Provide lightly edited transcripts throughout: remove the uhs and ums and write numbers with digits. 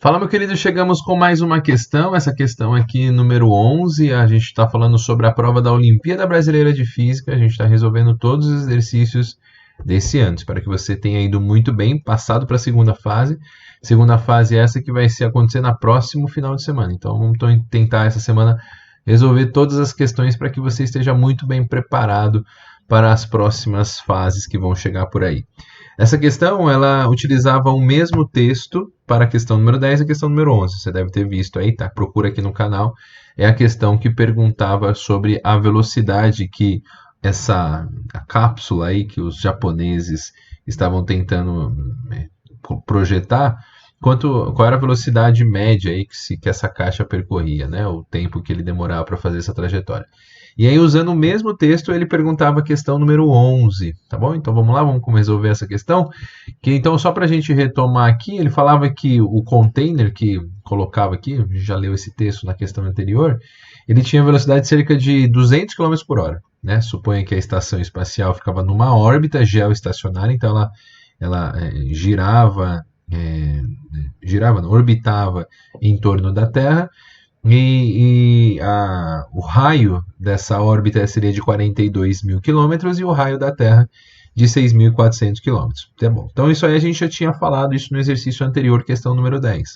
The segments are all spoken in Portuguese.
Fala, meu querido, chegamos com mais uma questão. Essa questão aqui, número 11, a gente está falando sobre a prova da Olimpíada Brasileira de Física. A gente está resolvendo todos os exercícios desse ano. Espero que você tenha ido muito bem, passado para a segunda fase. Segunda fase essa que vai acontecer na próximo final de semana. Então, vamos tentar essa semana resolver todas as questões para que você esteja muito bem preparado para as próximas fases que vão chegar por aí. Essa questão, ela utilizava o mesmo texto para a questão número 10 e a questão número 11. Você deve ter visto aí, tá? Procura aqui no canal. É a questão que perguntava sobre a velocidade que a cápsula aí que os japoneses estavam tentando projetar, qual era a velocidade média aí que essa caixa percorria, né? O tempo que ele demorava para fazer essa trajetória. E aí, usando o mesmo texto, ele perguntava a questão número 11, tá bom? Então, vamos lá, vamos resolver essa questão. Então, só para a gente retomar aqui, ele falava que o container que colocava aqui, a gente já leu esse texto na questão anterior, ele tinha velocidade de cerca de 200 km por hora, né? Suponha que a estação espacial ficava numa órbita geoestacionária, então ela orbitava em torno da Terra, o raio dessa órbita seria de 42 mil quilômetros e o raio da Terra de 6.400 quilômetros. Tá bom. Então isso aí a gente já tinha falado isso no exercício anterior, questão número 10.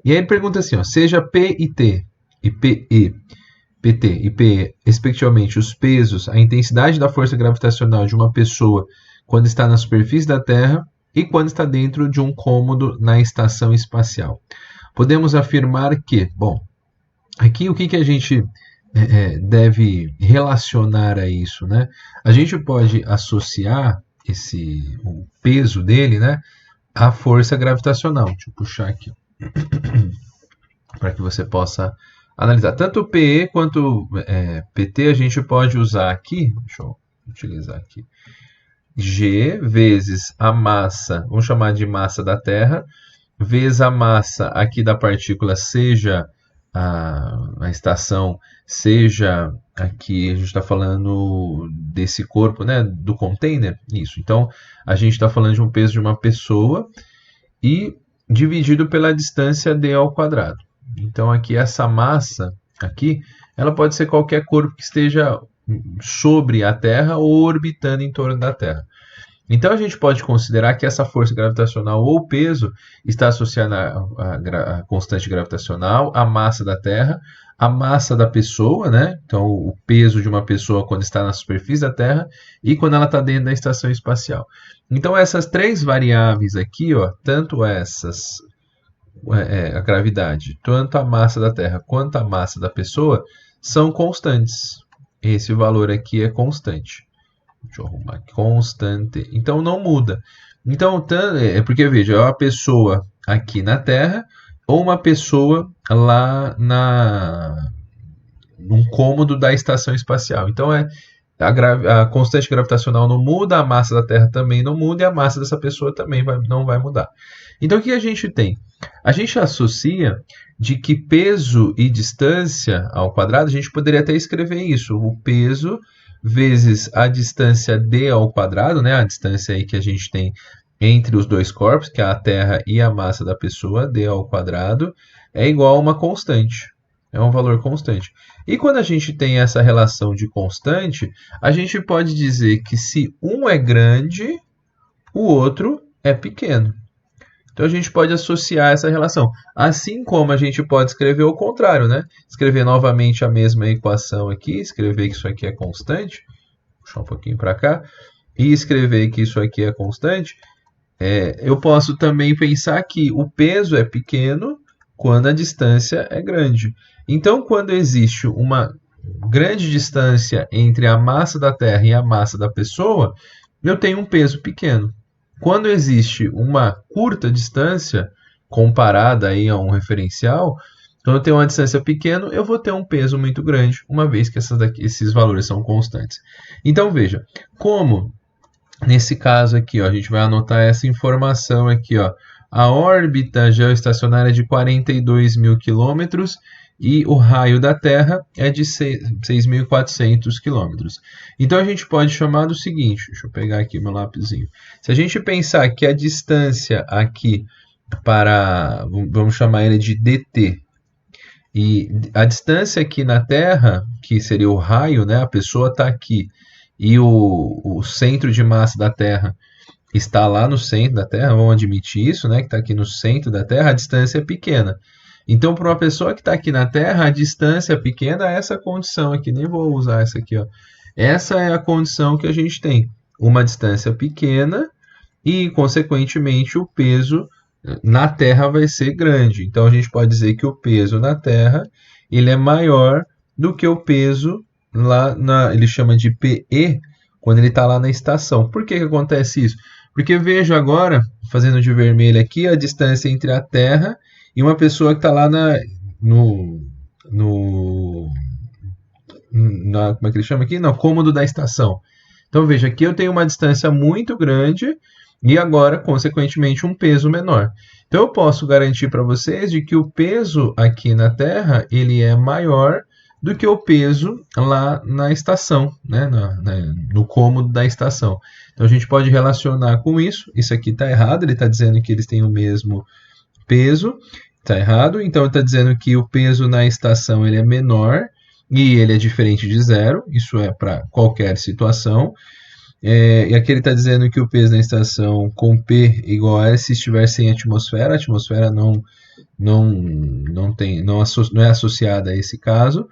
E aí ele pergunta assim, ó, seja P e T e PT e PE, respectivamente, os pesos, a intensidade da força gravitacional de uma pessoa quando está na superfície da Terra e quando está dentro de um cômodo na estação espacial. Podemos afirmar que, bom, aqui o que a gente deve relacionar a isso, né? A gente pode associar o peso dele, né, à força gravitacional. Deixa eu puxar aqui para que você possa analisar. Tanto o PE quanto PT a gente pode usar aqui, deixa eu utilizar aqui, G vezes a massa, vamos chamar de massa da Terra, vezes a massa aqui da partícula, seja a estação, seja aqui, a gente está falando desse corpo, né, do container, isso. Então, a gente está falando de um peso de uma pessoa e dividido pela distância d ao quadrado. Então, aqui, essa massa, aqui, ela pode ser qualquer corpo que esteja sobre a Terra ou orbitando em torno da Terra. Então, a gente pode considerar que essa força gravitacional ou peso está associada à constante gravitacional, à massa da Terra, à massa da pessoa, né? Então, o peso de uma pessoa quando está na superfície da Terra e quando ela está dentro da estação espacial. Então, essas três variáveis aqui, ó, tanto a gravidade, tanto a massa da Terra quanto a massa da pessoa, são constantes. Esse valor aqui é constante. Deixa eu arrumar aqui. Constante. Então não muda. Então, é porque, veja, é uma pessoa aqui na Terra ou uma pessoa lá num cômodo da estação espacial. Então, a constante gravitacional não muda, a massa da Terra também não muda e a massa dessa pessoa também não vai mudar. Então, o que a gente tem? A gente associa de que peso e distância ao quadrado, a gente poderia até escrever isso, o peso vezes a distância d ao quadrado, né? A distância aí que a gente tem entre os dois corpos, que é a Terra e a massa da pessoa, d ao quadrado, é igual a uma constante. É um valor constante. E quando a gente tem essa relação de constante, a gente pode dizer que se um é grande, o outro é pequeno. Então a gente pode associar essa relação. Assim como a gente pode escrever o contrário, né? Escrever novamente a mesma equação aqui, escrever que isso aqui é constante, puxar um pouquinho para cá, e escrever que isso aqui é constante. Eu posso também pensar que o peso é pequeno quando a distância é grande. Então, quando existe uma grande distância entre a massa da Terra e a massa da pessoa, eu tenho um peso pequeno. Quando existe uma curta distância, comparada aí a um referencial, quando eu tenho uma distância pequena, eu vou ter um peso muito grande, uma vez que esses valores são constantes. Então, veja, como nesse caso aqui, ó, a gente vai anotar essa informação aqui, ó, a órbita geoestacionária é de 42 mil quilômetros e o raio da Terra é de 6.400 quilômetros. Então a gente pode chamar do seguinte, deixa eu pegar aqui meu lapisinho. Se a gente pensar que a distância aqui para, vamos chamar ele de dt. E a distância aqui na Terra, que seria o raio, né? A pessoa está aqui e o centro de massa da Terra está lá no centro da Terra, vamos admitir isso, né? Que está aqui no centro da Terra, a distância é pequena. Então, para uma pessoa que está aqui na Terra, a distância pequena é essa condição aqui. Nem vou usar essa aqui, ó. Essa é a condição que a gente tem. Uma distância pequena e, consequentemente, o peso na Terra vai ser grande. Então, a gente pode dizer que o peso na Terra ele é maior do que o peso lá ele chama de PE, quando ele está lá na estação. Por que acontece isso? Porque vejo agora, fazendo de vermelho aqui, a distância entre a Terra e uma pessoa que está lá como é que ele chama aqui? No cômodo da estação. Então veja, aqui eu tenho uma distância muito grande e agora, consequentemente, um peso menor. Então eu posso garantir para vocês de que o peso aqui na Terra ele é maior do que o peso lá na estação, né? No cômodo da estação. Então a gente pode relacionar com isso. Isso aqui está errado, ele está dizendo que eles têm o mesmo peso. Está errado, então está dizendo que o peso na estação ele é menor e ele é diferente de zero. Isso é para qualquer situação. E aqui ele está dizendo que o peso na estação com P igual a S se estiver sem atmosfera. A atmosfera não é associada a esse caso.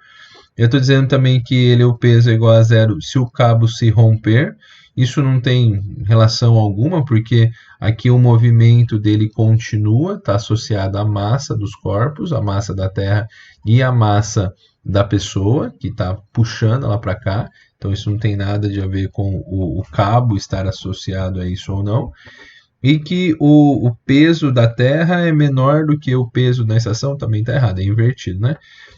Eu estou dizendo também que o peso é igual a zero se o cabo se romper. Isso não tem relação alguma, porque aqui o movimento dele continua, está associado à massa dos corpos, a massa da Terra e a massa da pessoa, que está puxando ela para cá. Então isso não tem nada a ver com o cabo estar associado a isso ou não. E que o peso da Terra é menor do que o peso da estação, também está errado, é invertido, né?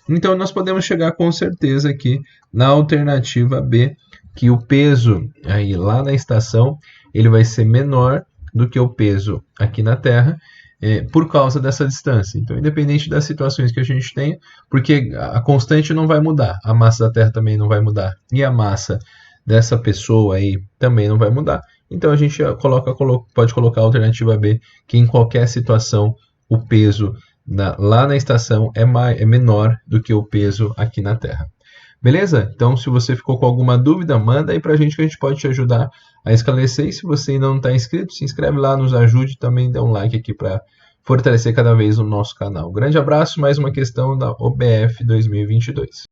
Então nós podemos chegar com certeza aqui na alternativa B, que o peso aí lá na estação ele vai ser menor do que o peso aqui na Terra, por causa dessa distância. Então, independente das situações que a gente tenha, porque a constante não vai mudar, a massa da Terra também não vai mudar, e a massa dessa pessoa aí também não vai mudar, então a gente pode colocar a alternativa B, que em qualquer situação o peso lá na estação é menor do que o peso aqui na Terra. Beleza? Então, se você ficou com alguma dúvida, manda aí pra gente que a gente pode te ajudar a esclarecer. E se você ainda não está inscrito, se inscreve lá, nos ajude e também dá um like aqui para fortalecer cada vez o nosso canal. Grande abraço, mais uma questão da OBF 2022.